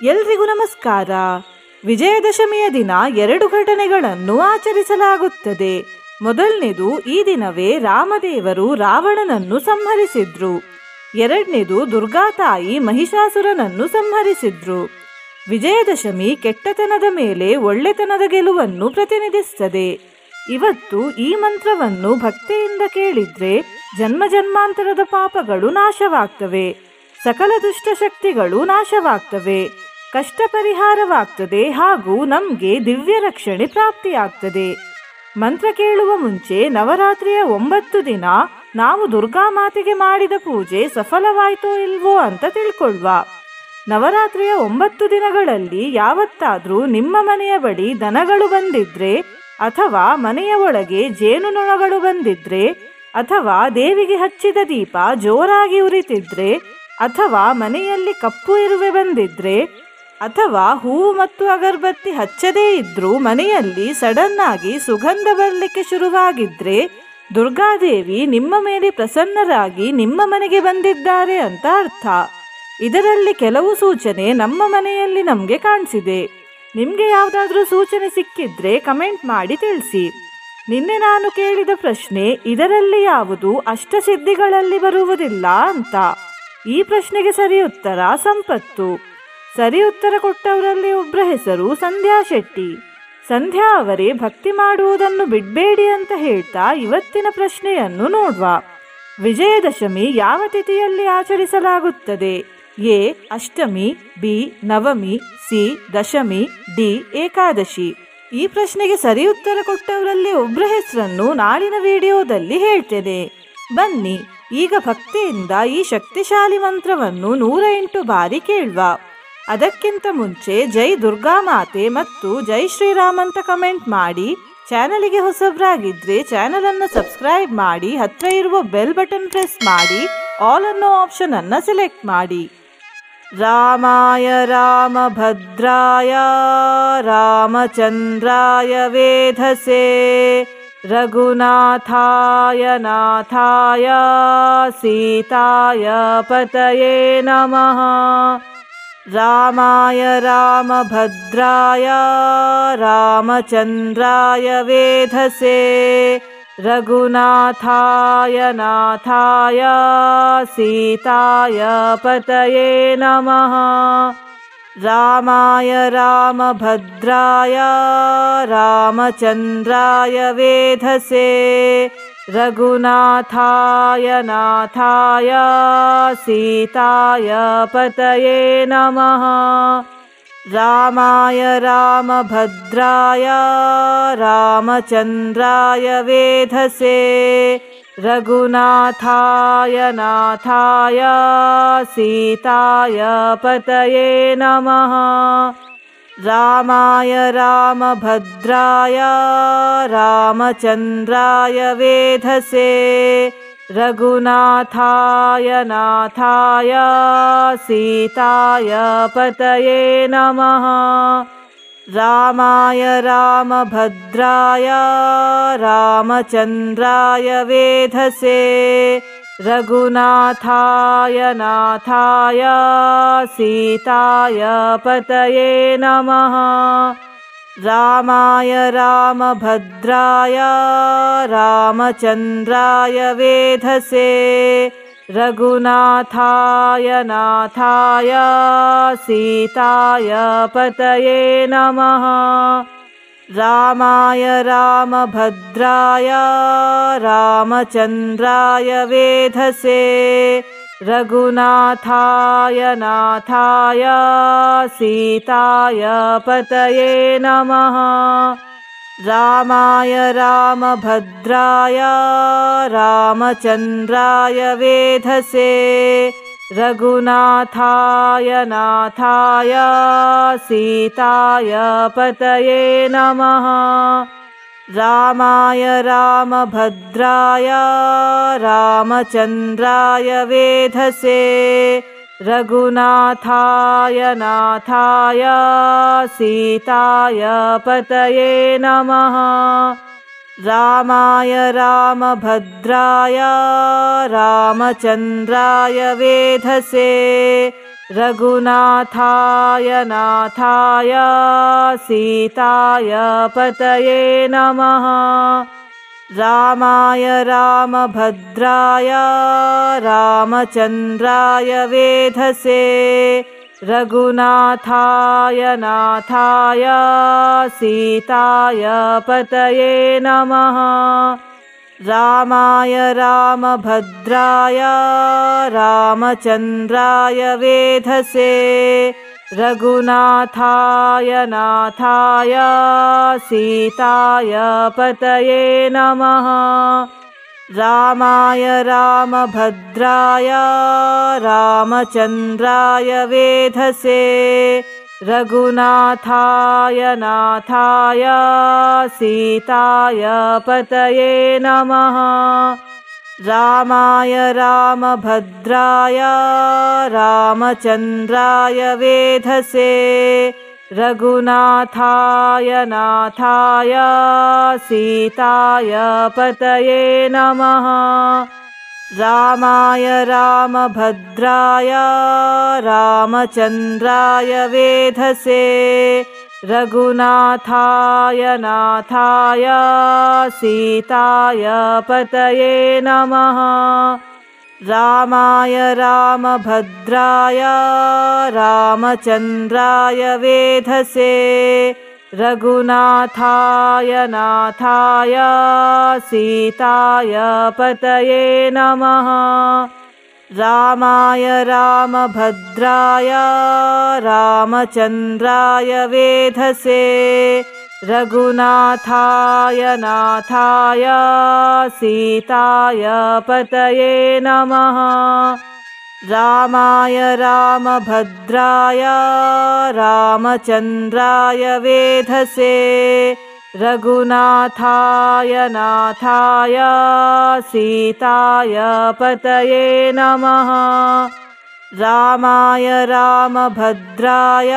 ಎಲ್ರಿಗೂ ನಮಸ್ಕಾರ. ವಿಜಯದಶಮಿಯ ದಿನ 2 ಘಟನೆಗಳನ್ನು ಆಚರಿಸಲಾಗುತ್ತದೆ. ಮೊದಲನೇದು, ಈ ದಿನವೇ ರಾಮದೇವರು ರಾವಣನನ್ನು ಸಂಹರಿಸಿದ್ರು. ಎರಡನೇದು, ದುರ್ಗಾತಾಯಿ ಮಹಿಷಾಸುರನನ್ನು ಸಂಹರಿಸಿದ್ರು. ವಿಜಯದಶಮಿ ಕೆಟ್ಟತನದ ಮೇಲೆ ಒಳ್ಳೆತನದ ಗೆಲುವನ್ನು ಪ್ರತಿನಿಧಿಸುತ್ತದೆ. ಇವತ್ತು ಈ ಮಂತ್ರವನ್ನು ಭಕ್ತಿಯಿಂದ ಕೇಳಿದ್ರೆ ಜನ್ಮ ಜನ್ಮಾಂತರದ ಪಾಪಗಳು ನಾಶವಾಗ್ತವೆ, ಸಕಲ ದುಷ್ಟಶಕ್ತಿಗಳು ನಾಶವಾಗ್ತವೆ, ಕಷ್ಟ ಪರಿಹಾರವಾಗ್ತದೆ ಹಾಗೂ ನಮಗೆ ದಿವ್ಯ ರಕ್ಷಣೆ ಪ್ರಾಪ್ತಿಯಾಗ್ತದೆ. ಮಂತ್ರ ಕೇಳುವ ಮುಂಚೆ ನವರಾತ್ರಿಯ 9 ದಿನ ನಾವು ದುರ್ಗಾ ಮಾತೆಗೆ ಮಾಡಿದ ಪೂಜೆ ಸಫಲವಾಯಿತೋ ಇಲ್ವೋ ಅಂತ ತಿಳ್ಕೊಳ್ಳುವ. ನವರಾತ್ರಿಯ 9 ದಿನಗಳಲ್ಲಿ ಯಾವತ್ತಾದ್ರೂ ನಿಮ್ಮ ಮನೆಯ ಬಳಿ ದನಗಳು ಬಂದಿದ್ರೆ, ಅಥವಾ ಮನೆಯ ಒಳಗೆ ಜೇನುನೊಣಗಳು ಬಂದಿದ್ರೆ, ಅಥವಾ ದೇವಿಗೆ ಹಚ್ಚಿದ ದೀಪ ಜೋರಾಗಿ ಉರಿತಿದ್ರೆ, ಅಥವಾ ಮನೆಯಲ್ಲಿ ಕಪ್ಪು ಇರುವೆ ಬಂದಿದ್ರೆ, ಅಥವಾ ಹೂವು ಮತ್ತು ಅಗರಬತ್ತಿ ಹಚ್ಚದೇ ಇದ್ರೂ ಮನೆಯಲ್ಲಿ ಸಡನ್ ಆಗಿ ಸುಗಂಧ ಬರಲಿಕ್ಕೆ ಶುರುವಾಗಿದ್ರೆ ದುರ್ಗಾದೇವಿ ನಿಮ್ಮ ಮೇಲೆ ಪ್ರಸನ್ನರಾಗಿ ನಿಮ್ಮ ಮನೆಗೆ ಬಂದಿದ್ದಾರೆ ಅಂತ ಅರ್ಥ. ಇದರಲ್ಲಿ ಕೆಲವು ಸೂಚನೆ ನಮ್ಮ ಮನೆಯಲ್ಲಿ ನಮಗೆ ಕಾಣಿಸಿದೆ. ನಿಮಗೆ ಯಾವುದಾದ್ರೂ ಸೂಚನೆ ಸಿಕ್ಕಿದ್ರೆ ಕಮೆಂಟ್ ಮಾಡಿ ತಿಳಿಸಿ. ನಿನ್ನೆ ನಾನು ಕೇಳಿದ ಪ್ರಶ್ನೆ, ಇದರಲ್ಲಿ ಯಾವುದು ಅಷ್ಟಸಿದ್ಧಿಗಳಲ್ಲಿ ಬರುವುದಿಲ್ಲ ಅಂತ. ಈ ಪ್ರಶ್ನೆಗೆ ಸರಿ ಉತ್ತರ ಸಂಪತ್ತು. ಸರಿ ಉತ್ತರ ಕೊಟ್ಟವರಲ್ಲಿ ಒಬ್ಬರ ಹೆಸರು ಸಂಧ್ಯಾ ಶೆಟ್ಟಿ. ಸಂಧ್ಯಾ ಅವರೇ ಭಕ್ತಿ ಮಾಡುವುದನ್ನು ಬಿಡಬೇಡಿ ಅಂತ ಹೇಳ್ತಾ ಇವತ್ತಿನ ಪ್ರಶ್ನೆಯನ್ನು ನೋಡುವ. ವಿಜಯದಶಮಿ ಯಾವ ತಿಥಿಯಲ್ಲಿ ಆಚರಿಸಲಾಗುತ್ತದೆ? A. Ashtami, B. Navami, C. Dashami, D. Ekadashi. ಈ ಪ್ರಶ್ನೆಗೆ ಸರಿ ಉತ್ತರ ಕೊಟ್ಟವರಲ್ಲಿ ಒಬ್ಬರ ಹೆಸರನ್ನು ನಾಳಿನ ವಿಡಿಯೋದಲ್ಲಿ ಹೇಳ್ತೇನೆ. ಬನ್ನಿ ಈಗ ಭಕ್ತಿಯಿಂದ ಈ ಶಕ್ತಿಶಾಲಿ ಮಂತ್ರವನ್ನು 108 ಬಾರಿ ಕೇಳುವ. ಅದಕ್ಕಿಂತ ಮುಂಚೆ ಜೈ ದುರ್ಗಾ ಮಾತೆ ಮತ್ತು ಜೈ ಶ್ರೀರಾಮ್ ಅಂತ ಕಮೆಂಟ್ ಮಾಡಿ. ಚಾನಲಿಗೆ ಹೊಸಬ್ರಾಗಿದ್ರೆ ಚಾನಲ್ ಅನ್ನು ಸಬ್ಸ್ಕ್ರೈಬ್ ಮಾಡಿ, ಹತ್ರ ಇರುವ ಬೆಲ್ ಬಟನ್ ಪ್ರೆಸ್ ಮಾಡಿ, ಆಲ್ ಅನ್ನೋ ಆಪ್ಷನ್ ಅನ್ನು ಸೆಲೆಕ್ಟ್ ಮಾಡಿ. ರಾಮಾಯ ರಾಮಭದ್ರಾಯ ರಾಮಚಂದ್ರಾಯ ವೇಧಸೆ ರಘುನಾಥಾಯ ನಾಥಾಯ ಸೀತಾಯ ಪತಯೇ ನಮಃ. ರಾಮಾಯ ರಾಮಭದ್ರಾಯ ರಾಮಚಂದ್ರಾಯ ವೇಧಸೆ ರಘುನಾಥಾಯ ನಾಥಾಯ ಸೀತಾಯ ಪತಯೇ ನಮಃ. ರಾಮಾಯ ರಾಮಭದ್ರಾಯ ರಾಮಚಂದ್ರಾಯ ವೇಧಸೆ ರಘುನಾಥಾಯ ನಾಥಾಯ ಸೀತಾಯ ಪತಯೇ ನಮಃ. ರಾಮಾಯ ರಾಮಭದ್ರಾಯ ರಾಮಚಂದ್ರಾಯ ವೇಧಸೆ ರಘುನಾಥಾಯ ನಾಥಾಯ ಸೀತಾಯ ಪತಯೇ ನಮಃ. ರಾಮಾಯ ರಾಮಭದ್ರಾಯ ರಾಮಚಂದ್ರಾಯ ವೇಧಸೆ ರಘುನಾಥಾಯ ನಾಥಾಯ ಸೀತಾಯ ಪತಯೇ ನಮಃ. ರಾಮಾಯ ರಾಮಭದ್ರಾಯ ರಾಮಚಂದ್ರಾಯ ವೇಧಸೆ ರಘುನಾಥಾಯ ನಾಥಾಯ ಸೀತಾಯ ಪತಯೇ ನಮಃ. ರಾಮಾಯ ರಾಮಭದ್ರಾಯ ರಾಮಚಂದ್ರಾಯ ವೇಧಸೆ ರಘುನಾಥಾಯ ನಾಥಾಯ ಸೀತಾಯ ಪತಯೇ ನಮಃ. ರಾಮಾಯ ರಾಮಭದ್ರಾಯ ರಾಮಚಂದ್ರಾಯ ವೇಧಸೆ ರಘುನಾಥಾಯ ನಾಥಾಯ ಸೀತಾಯ ಪತಯೇ ನಮಃ. ರಾಮಾಯ ರಾಮಭದ್ರಾಯ ರಾಮಚಂದ್ರಾಯ ವೇಧಸೆ ರಘುನಾಥಾಯ ನಾಥಾಯ ಸೀತಾಯ ಪತಯೇ ನಮಃ. ರಾಮಾಯ ರಾಮಭದ್ರಾಯ ರಾಮಚಂದ್ರಾಯ ವೇಧಸೆ ರಘುನಾಥಾಯ ನಾಥಾಯ ಸೀತಾಯ ಪತಯೇ ನಮಃ. ರಾಮಾಯ ರಾಮಭದ್ರಾಯ ರಾಮಚಂದ್ರಾಯ ವೇಧಸೆ रघुनाथाय नाथाय सीताय पतये नमः। रामाय रामभद्राय रामचन्द्राय वेधसे रघुनाथाय नाथाय सीताय पतये नमः। रामाय रामभद्राय रामचन्द्राय वेधसे रघुनाथाय नाथाय सीताय पतये नमः। रामाय रामभद्राय रामचन्द्राय वेधसे रघुनाथाय नाथाय सीताय पतये नमः। रामाय रामभद्राय रामचन्द्राय वेधसे रघुनाथाय नाथाय सीताय पतये नमः। रामाय रामभद्राय रामचन्द्राय वेधसे रघुनाथाय नाथाय सीताय पतये नमः। रामाय रामभद्राय रामचन्द्राय वेधसे रघुनाथाय नाथाय सीताय पतये नमः। रामाय रामभद्राय रामचन्द्राय वेधसे रघुनाथाय नाथाय सीताय पतये नमः। रामाय रामभद्राय रामचन्द्राय वेधसे रघुनाथाय नाथाय सीताय पतये नमः। रामाय रामभद्राय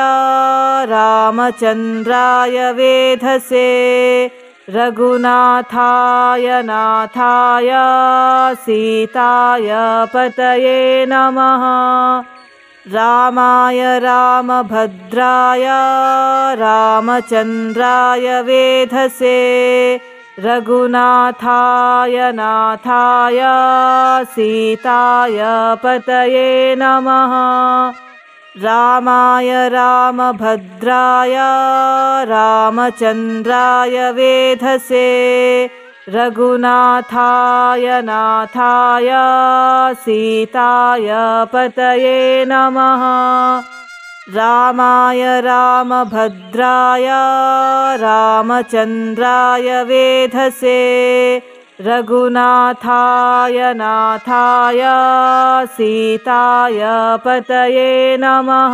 रामचन्द्राय वेधसे रघुनाथाय नाथाय सीताय पतये नमः। रामाय रामभद्राय रामचन्द्राय वेधसे रघुनाथाय नाथाय सीताय पतये नमः। रामाय रामभद्राय रामचन्द्राय वेधसे रघुनाथाय नाथाय सीताय पतये नमः। रामाय रामभद्राय रामचन्द्राय वेधसे रघुनाथाय नाथाय सीताय पतये नमः।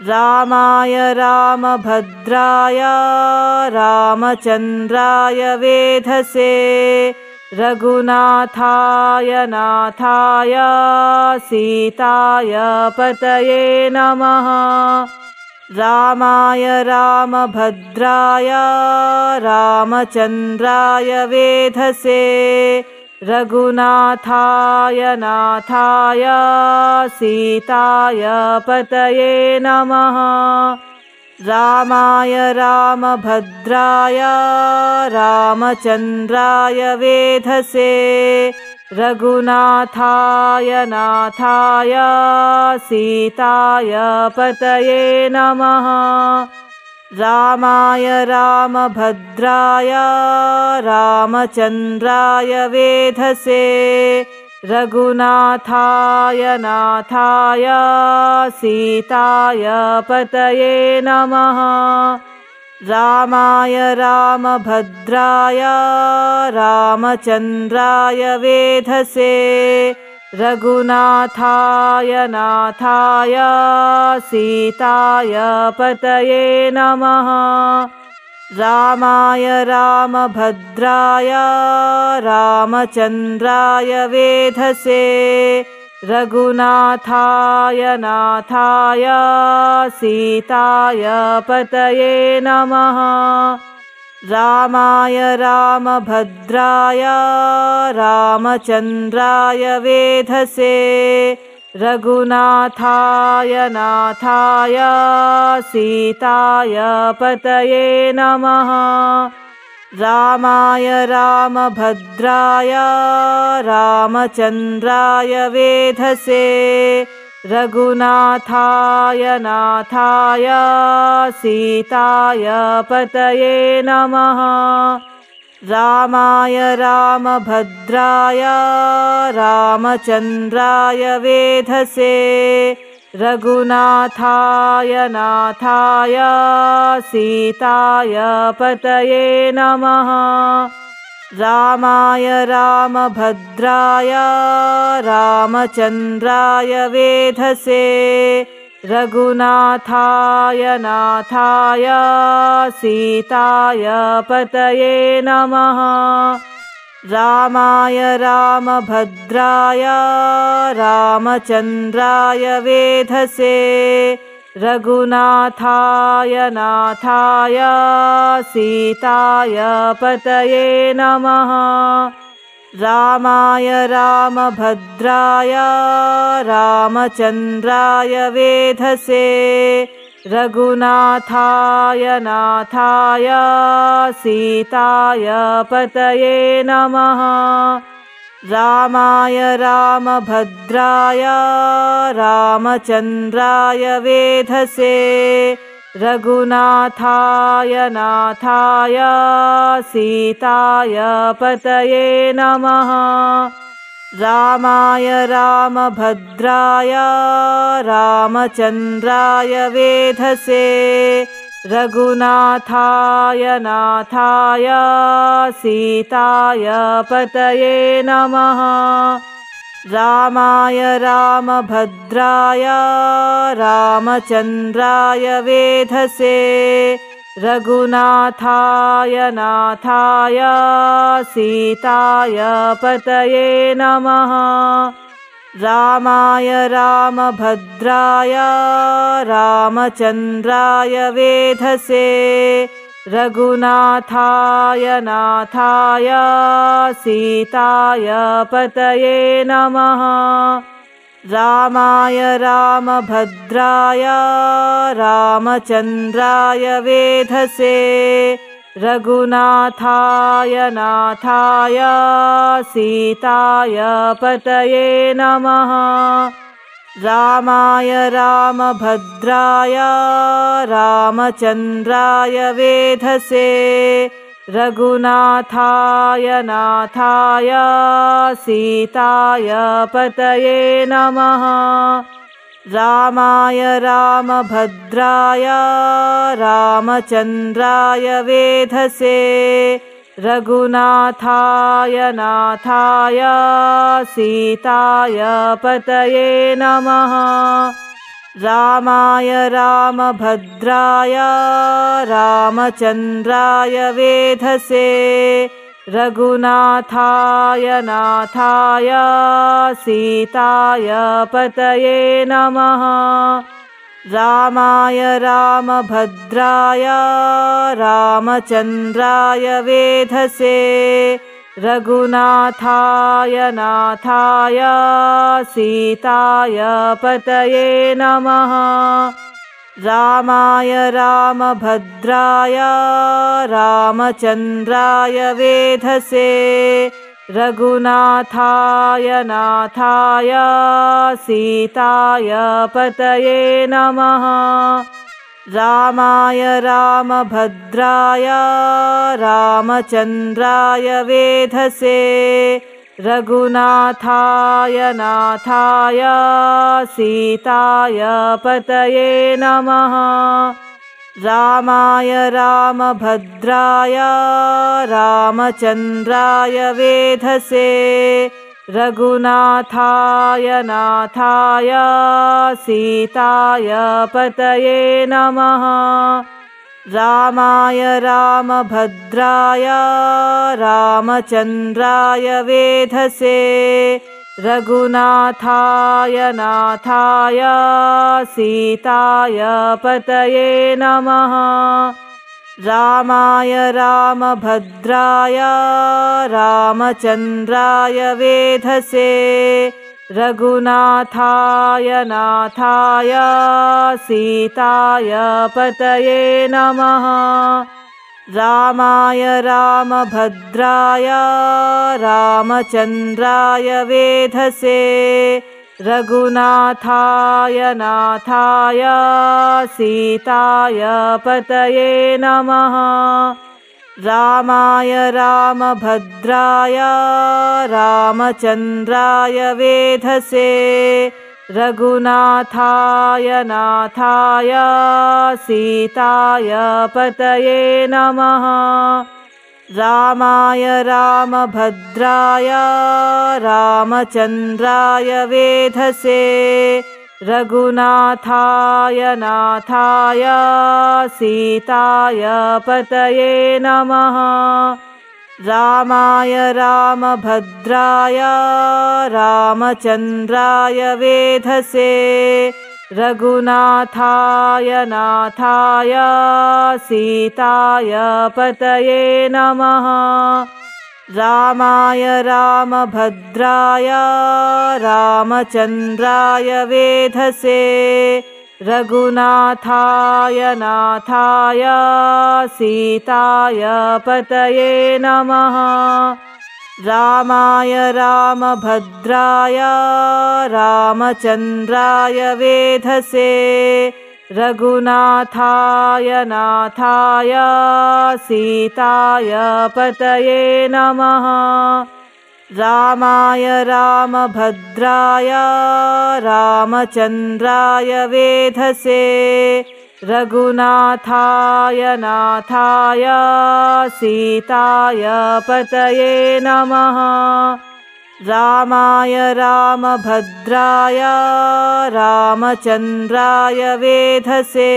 रामाय रामभद्राय रामचन्द्राय वेधसे रघुनाथाय नाथाय सीताय पतये नमः। रामाय रामभद्राय रामचन्द्राय वेधसे रघुनाथाय नाथाय सीताय पतये नमः। रामाय रामभद्राय रामचन्द्राय वेधसे रघुनाथाय नाथाय सीताय पतये नमः। रामाय रामभद्राय रामचन्द्राय वेधसे रघुनाथाय नाथाय सीताय पतये नमः। रामाय रामभद्राय रामचन्द्राय वेधसे रघुनाथाय नाथाय सीताय पतये नमः। रामाय रामभद्राय रामचन्द्राय वेधसे रघुनाथाय नाथाय सीताय पतये नमः। रामाय रामभद्राय रामचन्द्राय वेधसे रघुनाथाय नाथाय सीताय पतये नमः। रामाय रामभद्राय रामचन्द्राय वेधसे रघुनाथाय नाथाय सीताय पतये नमः। रामाय रामभद्राय रामचन्द्राय वेधसे रघुनाथाय नाथाय सीताय पतये नमः। रामाय रामभद्राय रामचन्द्राय वेधसे रघुनाथाय नाथाय सीताय पतये नमः। रामाय रामभद्राय रामचन्द्राय वेधसे रघुनाथाय नाथाय सीताय पतये नमः। रामाय रामभद्राय रामचन्द्राय वेधसे रघुनाथाय नाथाय सीताय पतये नमः। रामाय रामभद्राय रामचन्द्राय वेधसे रघुनाथाय नाथाय सीताय पतये नमः। रामाय रामभद्राय रामचन्द्राय वेधसे रघुनाथाय नाथाय सीताय पतये नमः। रामाय रामभद्राय रामचन्द्राय वेधसे रघुनाथाय नाथाय सीताय पतये नमः। रामाय रामभद्राय रामचन्द्राय वेधसे रघुनाथाय नाथाय सीताय पतये नमः। रामाय रामभद्राय रामचन्द्राय वेधसे रघुनाथाय नाथाय सीताय पतये नमः। रामाय रामभद्राय रामचन्द्राय वेधसे रघुनाथाय नाथाय सीताय पतये नमः। रामाय रामभद्राय रामचन्द्राय वेधसे रघुनाथाय नाथाय सीताय पतये नमः। रामाय रामभद्राय रामचन्द्राय वेधसे रघुनाथाय नाथाय सीताय पतये नमः। रामाय रामभद्राय रामचन्द्राय वेधसे रघुनाथाय नाथाय सीताय पतये नमः। रामाय रामभद्राय रामचन्द्राय वेधसे रघुनाथाय नाथाय सीताय पतये नमः। रामाय रामभद्राय रामचन्द्राय वेधसे रघुनाथाय नाथाय सीताय पतये नमः। रामाय रामभद्राय रामचन्द्राय वेधसे रघुनाथाय नाथाय सीताय पतये नमः। रामाय रामभद्राय रामचन्द्राय वेधसे रघुनाथाय नाथाय सीताय पतये नमः। रामाय रामभद्राय रामचन्द्राय वेधसे रघुनाथाय नाथाय सीताय पतये नमः। रामाय रामभद्राय रामचन्द्राय वेधसे रघुनाथाय नाथाय सीताय पतये नमः। रामाय रामभद्राय रामचन्द्राय वेधसे रघुनाथाय नाथाय सीताय पतये नमः। रामाय रामभद्राय रामचन्द्राय वेधसे रघुनाथाय नाथाय सीताय पतये नमः। रामाय रामभद्राय रामचन्द्राय वेधसे रघुनाथाय नाथाय सीताय पतये नमः। रामाय रामभद्राय रामचन्द्राय वेधसे रघुनाथाय नाथाय सीताय पतये नमः। रामाय रामभद्राय रामचन्द्राय वेधसे रघुनाथाय नाथाय सीताय पतये नमः। रामाय रामभद्राय रामचन्द्राय वेधसे रघुनाथाय नाथाय सीताय पतये नमः। रामाय रामभद्राय रामचन्द्राय वेधसे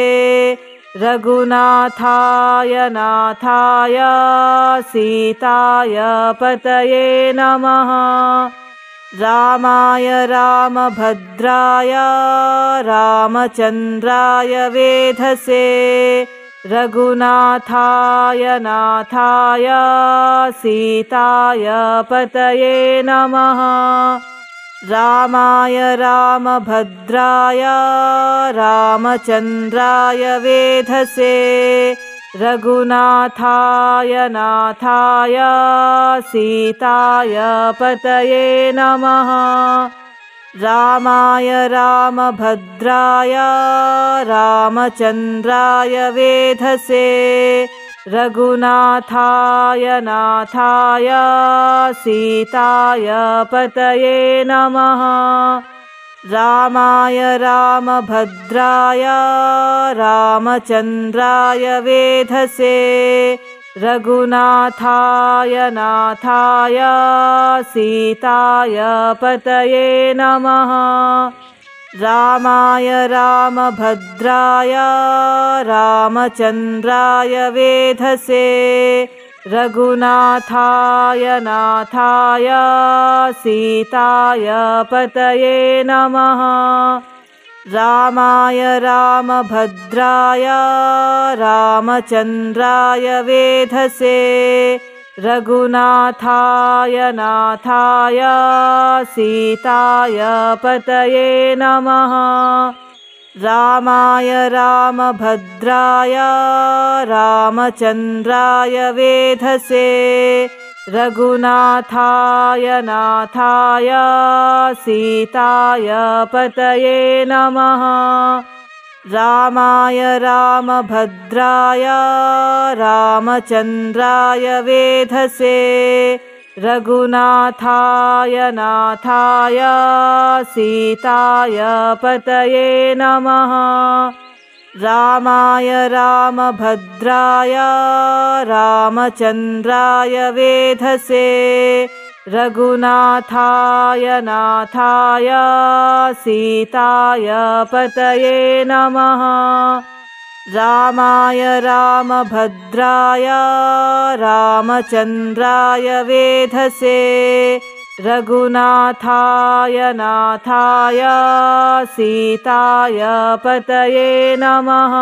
रघुनाथाय नाथाय सीताय पतये नमः। रामाय रामभद्राय रामचन्द्राय वेधसे रघुनाथाय नाथाय सीताय पतये नमः। रामाय रामभद्राय रामचन्द्राय वेधसे रघुनाथाय नाथाय सीताय पतये नमः। रामाय रामभद्राय रामचन्द्राय वेधसे रघुनाथाय नाथाय सीताय पतये नमः। रामाय रामभद्राय रामचन्द्राय वेधसे रघुनाथाय नाथाय सीताय पतये नमः। रामाय रामभद्राय रामचन्द्राय वेधसे रघुनाथाय नाथाय सीताय पतये नमः। रामाय रामभद्राय रामचन्द्राय वेधसे रघुनाथाय नाथाय सीताय पतये नमः। रामाय रामभद्राय रामचन्द्राय वेधसे रघुनाथाय नाथाय सीताय पतये नमः। रामाय रामभद्राय रामचन्द्राय वेधसे रघुनाथाय नाथाय सीताय पतये नमः। रामाय रामभद्राय रामचन्द्राय वेधसे रघुनाथाय नाथाय सीताय पतये नमः। रामाय रामभद्राय रामचन्द्राय वेधसे रघुनाथाय नाथाय सीताय पतये नमः।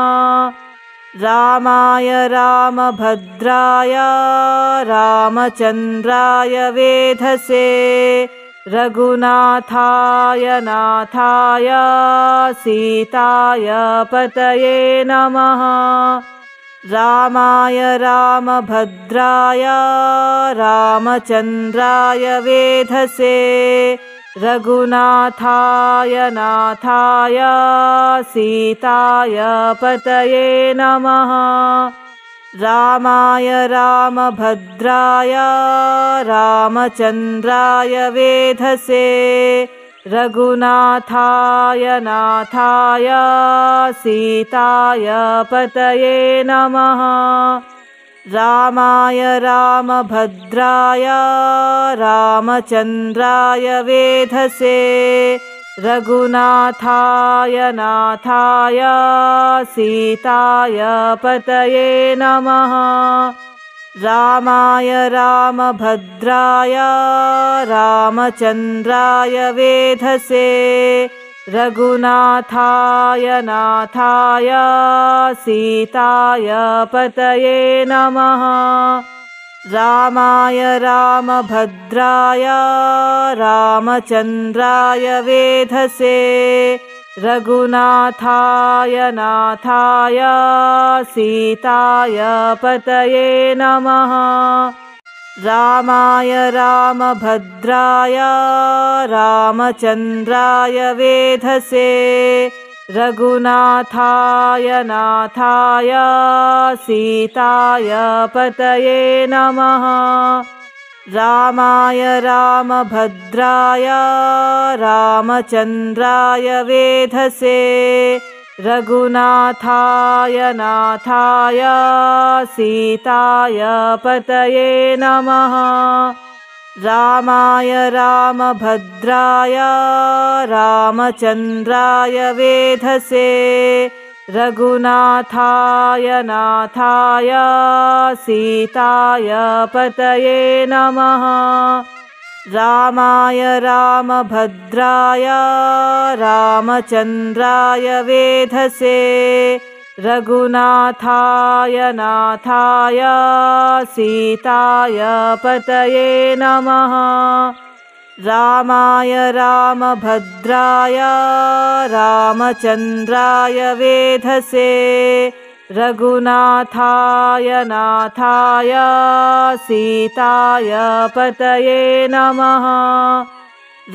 रामाय रामभद्राय रामचन्द्राय वेधसे रघुनाथाय नाथाय सीताय पतये नमः। रामाय रामभद्राय रामचन्द्राय वेधसे रघुनाथाय नाथाय सीताय पतये नमः। रामाय रामभद्राय रामचन्द्राय वेधसे रघुनाथाय नाथाय सीताय पतये नमः। रामाय रामभद्राय रामचन्द्राय वेधसे रघुनाथाय नाथाय सीताय पतये नमः। रामाय रामभद्राय रामचन्द्राय वेधसे रघुनाथाय नाथाय सीताय पतये नमः। रामाय रामभद्राय रामचन्द्राय वेधसे रघुनाथाय नाथाय सीताय पतये नमः। रामाय रामभद्राय रामचन्द्राय वेधसे रघुनाथाय नाथाय सीताय पतये नमः। रामाय रामभद्राय रामचन्द्राय वेधसे रघुनाथाय नाथाय सीताय पतये नमः। रामाय रामभद्राय रामचन्द्राय वेधसे रघुनाथाय नाथाय सीताय पतये नमः। रामाय रामभद्राय रामचन्द्राय वेधसे रघुनाथाय नाथाय सीताय पतये नमः। रामाय रामभद्राय रामचन्द्राय वेधसे रघुनाथाय नाथाय सीताय पतये नमः।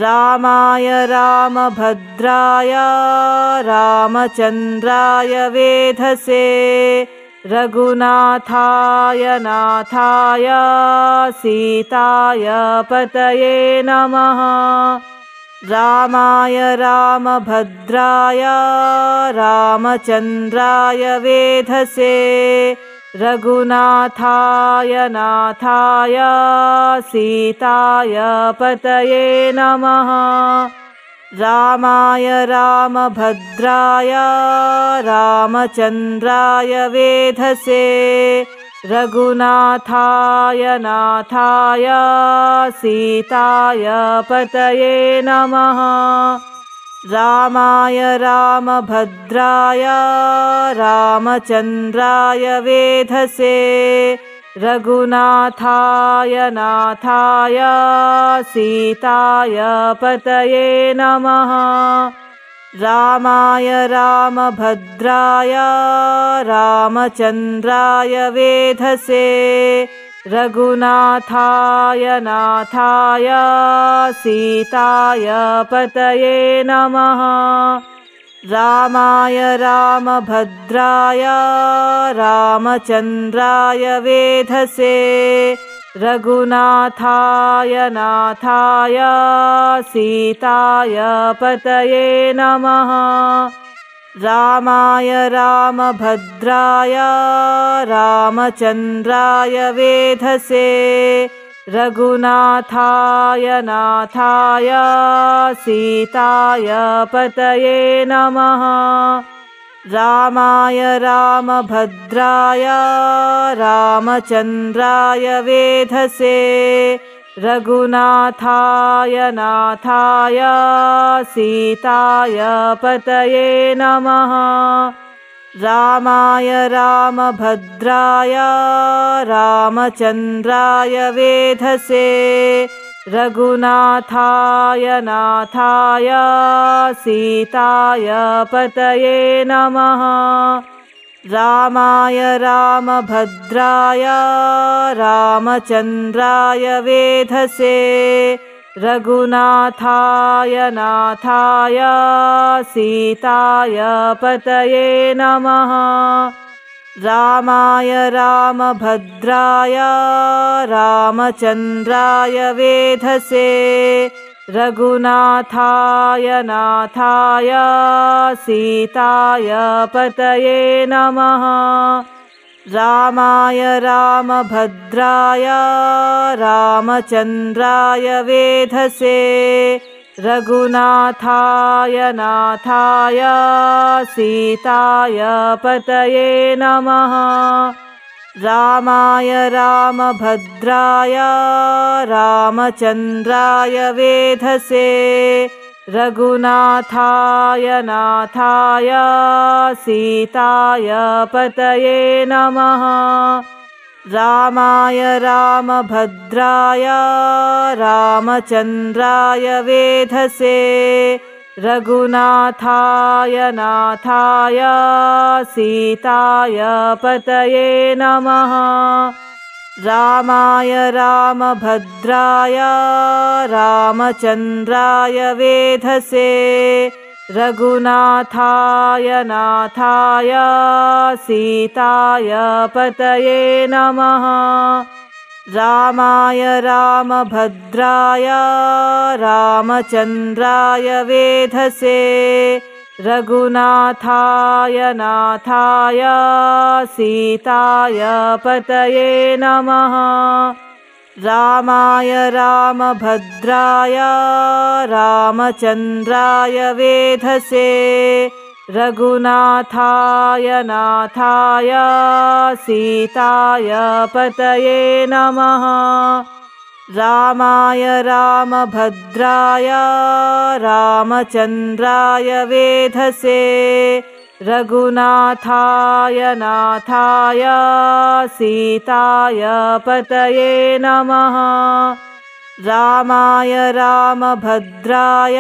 रामाय रामभद्राय रामचन्द्राय वेधसे रघुनाथाय नाथाय सीताय पतये नमः। रामाय रामभद्राय रामचन्द्राय वेधसे रघुनाथाय नाथाय सीताय पतये नमः। रामाय रामभद्राय रामचन्द्राय वेधसे रघुनाथाय नाथाय सीताय पतये नमः। रामाय रामभद्राय रामचन्द्राय वेधसे रघुनाथाय नाथाय सीताय पतये नमः। रामाय रामभद्राय रामचन्द्राय वेधसे रघुनाथाय नाथाय सीताय पतये नमः। रामाय रामभद्राय रामचन्द्राय वेधसे रघुनाथाय नाथाय सीताय पतये नमः। रामाय रामभद्राय रामचन्द्राय वेधसे रघुनाथाय नाथाय सीताय पतये नमः। रामाय रामभद्राय रामचन्द्राय वेधसे रघुनाथाय नाथाय सीताय पतये नमः। रामाय रामभद्राय रामचन्द्राय वेधसे रघुनाथाय नाथाय सीताय पतये नमः। रामाय रामभद्राय रामचन्द्राय वेधसे रघुनाथाय नाथाय सीताय पतये नमः। रामाय रामभद्राय रामचन्द्राय वेधसे रघुनाथाय नाथाय सीताय पतये नमः। रामाय रामभद्राय रामचन्द्राय वेधसे रघुनाथाय नाथाय सीताय पतये नमः। रामाय रामभद्राय रामचन्द्राय वेधसे रघुनाथाय नाथाय सीताय पतये नमः। रामाय रामभद्राय रामचन्द्राय वेधसे रघुनाथाय नाथाय सीताय पतये नमः। रामाय रामभद्राय रामचन्द्राय वेधसे रघुनाथाय नाथाय सीताय पतये नमः। रामाय रामभद्राय रामचन्द्राय वेधसे रघुनाथाय नाथाय सीताय पतये नमः। रामाय रामभद्राय रामचन्द्राय वेधसे रघुनाथाय नाथाय सीताय पतये नमः। रामाय रामभद्राय रामचन्द्राय वेधसे रघुनाथाय नाथाय सीताय पतये नमः। रामाय रामभद्राय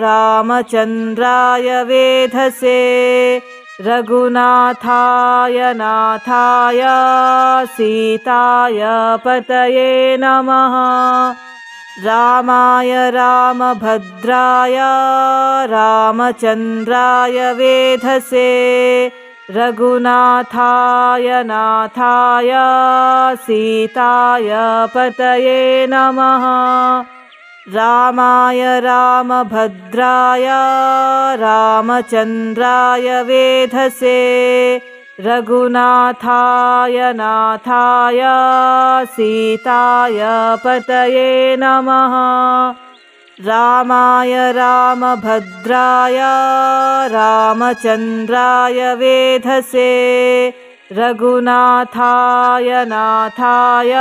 रामचन्द्राय वेधसे रघुनाथाय नाथाय सीताय पतये नमः। रामाय रामभद्राय रामचन्द्राय वेधसे रघुनाथाय नाथाय सीताय पतये नमः। रामाय रामभद्राय रामचन्द्राय वेधसे रघुनाथाय नाथाय सीताय पतये नमः। रामाय रामभद्राय रामचन्द्राय वेधसे रघुनाथाय नाथाय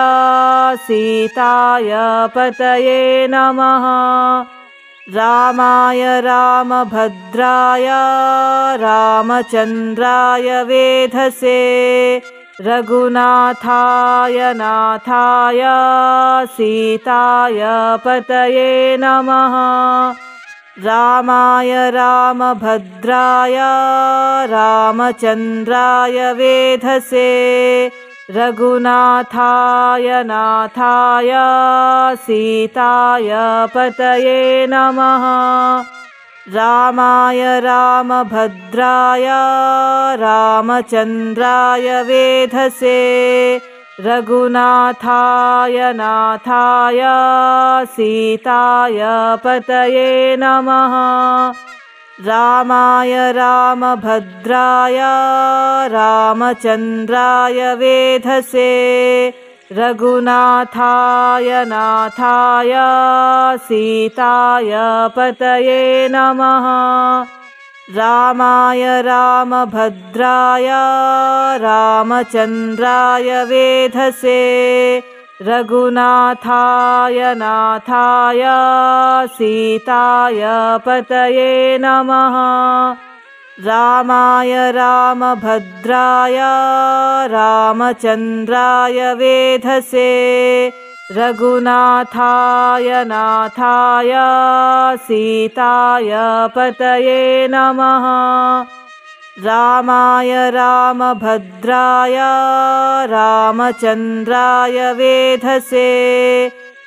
सीताय पतये नमः। रामाय रामभद्राय रामचन्द्राय वेधसे रघुनाथाय नाथाय सीताय पतये नमः। रामाय रामभद्राय रामचन्द्राय वेधसे रघुनाथाय नाथाय सीताय पतये नमः। रामाय रामभद्राय रामचन्द्राय वेधसे रघुनाथाय नाथाय सीताय पतये नमः। रामाय रामभद्राय रामचन्द्राय वेधसे रघुनाथाय नाथाय सीताय पतये नमः। रामाय रामभद्राय रामचन्द्राय वेधसे रघुनाथाय नाथाय सीताय पतये नमः। रामाय रामभद्राय रामचन्द्राय वेधसे रघुनाथाय नाथाय सीताय पतये नमः। रामाय रामभद्राय रामचन्द्राय वेधसे।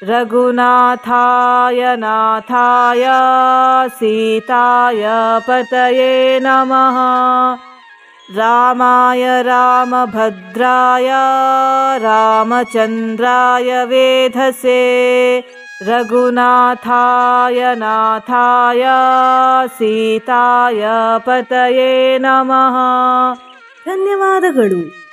रघुनाथाय नाथाय सीताय पतये नमः। रामाय रामभद्राय रामचन्द्राय वेधसे। रघुनाथाय नाथाय सीताय पतये नमः। ಧನ್ಯವಾದಗಳು.